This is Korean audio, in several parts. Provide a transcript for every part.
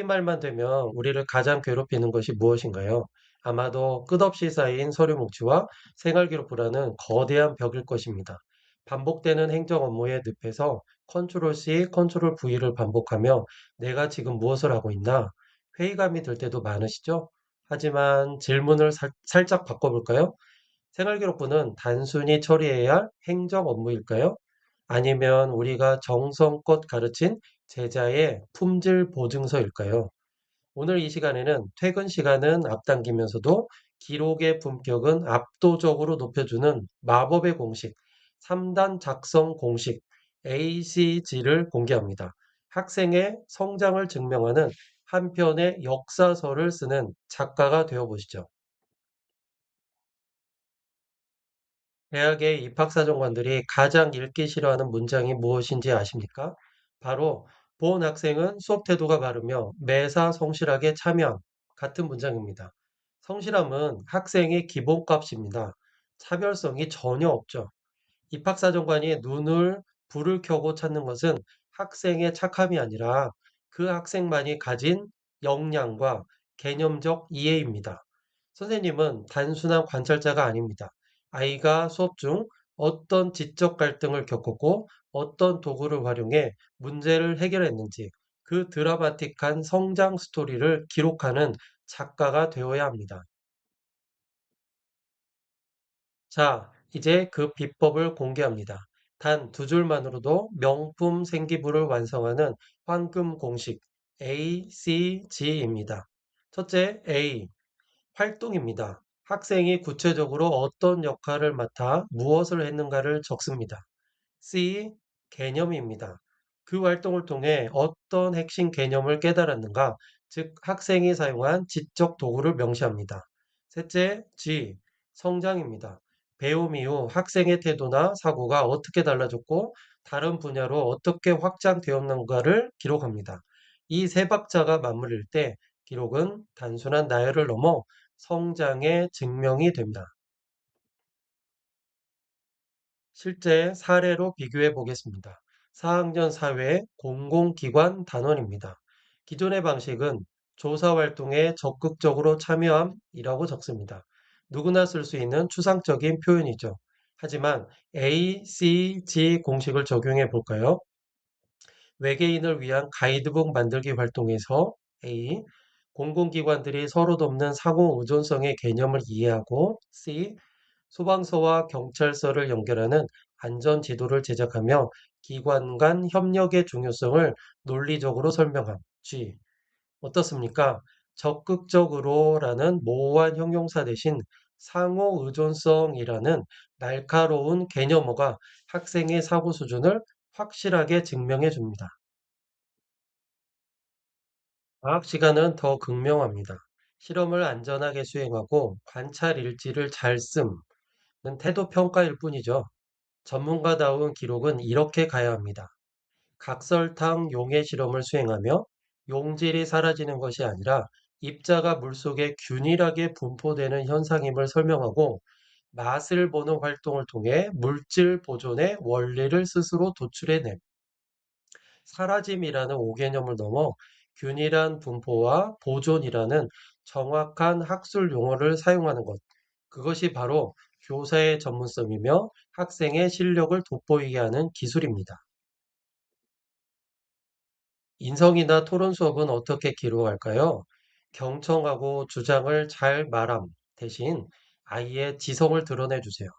학기말만 되면 우리를 가장 괴롭히는 것이 무엇인가요? 아마도 끝없이 쌓인 서류 뭉치와 생활기록 불안은 거대한 벽일 것입니다. 반복되는 행정 업무의 늪에서 컨트롤 C, 컨트롤 V를 반복하며 내가 지금 무엇을 하고 있나? 회의감이 들 때도 많으시죠? 하지만 질문을 살짝 바꿔볼까요? 생활기록부는 단순히 처리해야 할 행정 업무일까요? 아니면 우리가 정성껏 가르친 제자의 품질 보증서일까요? 오늘 이 시간에는 퇴근 시간은 앞당기면서도 기록의 품격은 압도적으로 높여주는 마법의 공식, 3단 작성 공식 ACG를 공개합니다. 학생의 성장을 증명하는 한 편의 역사서를 쓰는 작가가 되어보시죠. 대학의 입학사정관들이 가장 읽기 싫어하는 문장이 무엇인지 아십니까? 바로 본 학생은 수업 태도가 바르며 매사 성실하게 참여함 같은 문장입니다. 성실함은 학생의 기본값입니다. 차별성이 전혀 없죠. 입학사정관이 불을 켜고 찾는 것은 학생의 착함이 아니라 그 학생만이 가진 역량과 개념적 이해입니다. 선생님은 단순한 관찰자가 아닙니다. 아이가 수업 중 어떤 지적 갈등을 겪었고 어떤 도구를 활용해 문제를 해결했는지 그 드라마틱한 성장 스토리를 기록하는 작가가 되어야 합니다. 자, 이제 그 비법을 공개합니다. 단 두 줄만으로도 명품 생기부를 완성하는 황금 공식 ACG입니다. 첫째, A. 활동입니다. 학생이 구체적으로 어떤 역할을 맡아 무엇을 했는가를 적습니다. C. 개념입니다. 그 활동을 통해 어떤 핵심 개념을 깨달았는가, 즉 학생이 사용한 지적 도구를 명시합니다. 셋째, G. 성장입니다. 배움 이후 학생의 태도나 사고가 어떻게 달라졌고 다른 분야로 어떻게 확장되었는가를 기록합니다. 이 세 박자가 맞물릴 때 기록은 단순한 나열을 넘어 성장의 증명이 됩니다. 실제 사례로 비교해 보겠습니다. 4학년 사회 공공기관 단원입니다. 기존의 방식은 조사 활동에 적극적으로 참여함이라고 적습니다. 누구나 쓸 수 있는 추상적인 표현이죠. 하지만 ACG 공식을 적용해 볼까요? 외계인을 위한 가이드북 만들기 활동에서 A. 공공기관들이 서로 돕는 상호 의존성의 개념을 이해하고 C. 소방서와 경찰서를 연결하는 안전 지도를 제작하며 기관 간 협력의 중요성을 논리적으로 설명함. G. 어떻습니까? 적극적으로라는 모호한 형용사 대신 상호 의존성이라는 날카로운 개념어가 학생의 사고 수준을 확실하게 증명해 줍니다. 과학 시간은 더 극명합니다. 실험을 안전하게 수행하고 관찰 일지를 잘 씀은 태도 평가일 뿐이죠. 전문가다운 기록은 이렇게 가야 합니다. 각설탕 용해 실험을 수행하며 용질이 사라지는 것이 아니라 입자가 물속에 균일하게 분포되는 현상임을 설명하고 맛을 보는 활동을 통해 물질 보존의 원리를 스스로 도출해냄. 사라짐이라는 5개념을 넘어 균일한 분포와 보존이라는 정확한 학술 용어를 사용하는 것. 그것이 바로 교사의 전문성이며 학생의 실력을 돋보이게 하는 기술입니다. 인성이나 토론 수업은 어떻게 기록할까요? 경청하고 주장을 잘 말함 대신 아이의 지성을 드러내 주세요.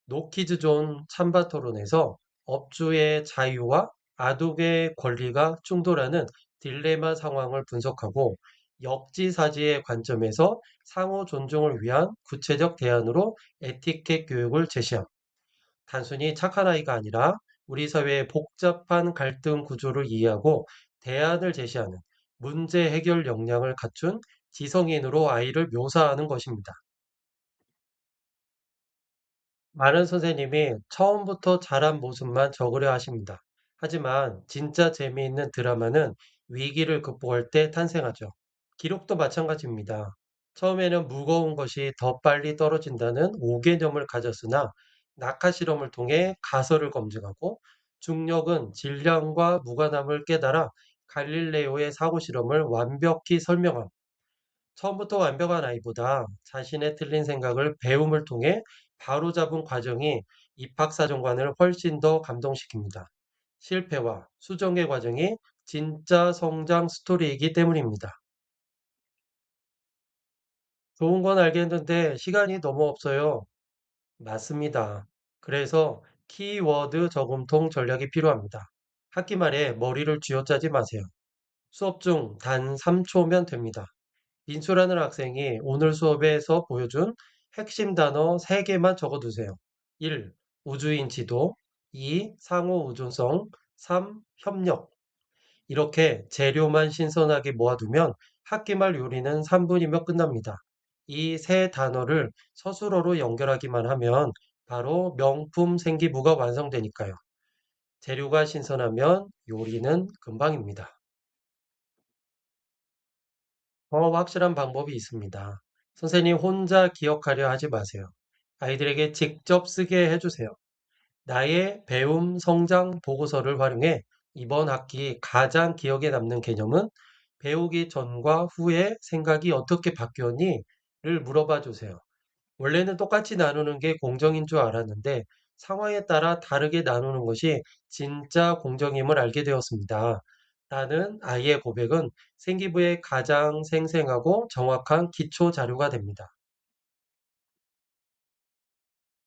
노키즈 존 찬바 토론에서 업주의 자유와 아동의 권리가 충돌하는 딜레마 상황을 분석하고 역지사지의 관점에서 상호 존중을 위한 구체적 대안으로 에티켓 교육을 제시함. 단순히 착한 아이가 아니라 우리 사회의 복잡한 갈등 구조를 이해하고 대안을 제시하는 문제 해결 역량을 갖춘 지성인으로 아이를 묘사하는 것입니다. 많은 선생님이 처음부터 잘한 모습만 적으려 하십니다. 하지만 진짜 재미있는 드라마는 위기를 극복할 때 탄생하죠. 기록도 마찬가지입니다. 처음에는 무거운 것이 더 빨리 떨어진다는 5개념을 가졌으나 낙하 실험을 통해 가설을 검증하고 중력은 질량과 무관함을 깨달아 갈릴레오의 사고 실험을 완벽히 설명함. 처음부터 완벽한 아이보다 자신의 틀린 생각을 배움을 통해 바로잡은 과정이 입학사정관을 훨씬 더 감동시킵니다. 실패와 수정의 과정이 진짜 성장 스토리이기 때문입니다. 좋은 건 알겠는데 시간이 너무 없어요. 맞습니다. 그래서 키워드 저금통 전략이 필요합니다. 학기 말에 머리를 쥐어짜지 마세요. 수업 중 단 3초면 됩니다. 민수라는 학생이 오늘 수업에서 보여준 핵심 단어 3개만 적어두세요. 1. 우주인 지도. 2. 상호 의존성. 3. 협력. 이렇게 재료만 신선하게 모아두면 학기 말 요리는 3분이면 끝납니다. 이 세 단어를 서술어로 연결하기만 하면 바로 명품 생기부가 완성되니까요. 재료가 신선하면 요리는 금방입니다. 더 확실한 방법이 있습니다. 선생님 혼자 기억하려 하지 마세요. 아이들에게 직접 쓰게 해주세요. 나의 배움 성장 보고서를 활용해 이번 학기 가장 기억에 남는 개념은 배우기 전과 후에 생각이 어떻게 바뀌었니?를 물어봐 주세요. 원래는 똑같이 나누는 게 공정인 줄 알았는데 상황에 따라 다르게 나누는 것이 진짜 공정임을 알게 되었습니다. 라는 아이의 고백은 생기부의 가장 생생하고 정확한 기초 자료가 됩니다.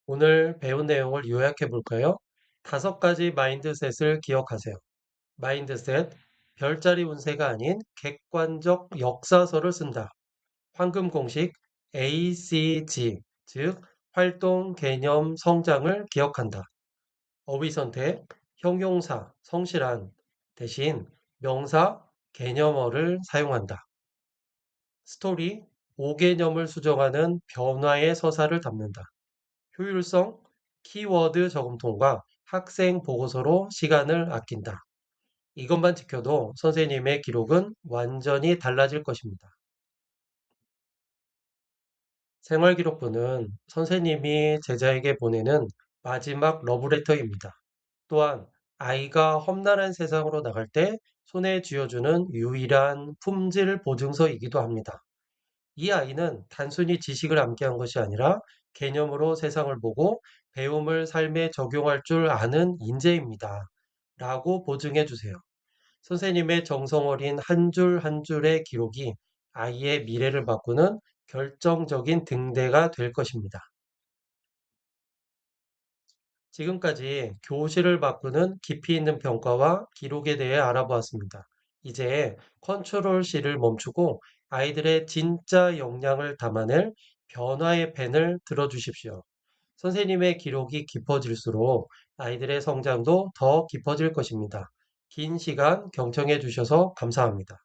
오늘 배운 내용을 요약해 볼까요? 5가지 마인드셋을 기억하세요. 마인드셋, 별자리 운세가 아닌 객관적 역사서를 쓴다. 황금 공식 ACG, 즉 활동, 개념, 성장을 기억한다. 어휘 선택, 형용사, 성실한 대신 명사, 개념어를 사용한다. 스토리, 5개념을 수정하는 변화의 서사를 담는다. 효율성, 키워드 저금통과 학생 보고서로 시간을 아낀다. 이것만 지켜도 선생님의 기록은 완전히 달라질 것입니다. 생활기록부는 선생님이 제자에게 보내는 마지막 러브레터입니다. 또한 아이가 험난한 세상으로 나갈 때 손에 쥐어주는 유일한 품질 보증서이기도 합니다. 이 아이는 단순히 지식을 암기한 것이 아니라 개념으로 세상을 보고 배움을 삶에 적용할 줄 아는 인재입니다. 라고 보증해 주세요. 선생님의 정성 어린 한 줄 한 줄의 기록이 아이의 미래를 바꾸는 결정적인 등대가 될 것입니다. 지금까지 교실을 바꾸는 깊이 있는 평가와 기록에 대해 알아보았습니다. 이제 컨트롤 C를 멈추고 아이들의 진짜 역량을 담아낼 변화의 펜을 들어주십시오. 선생님의 기록이 깊어질수록 아이들의 성장도 더 깊어질 것입니다. 긴 시간 경청해 주셔서 감사합니다.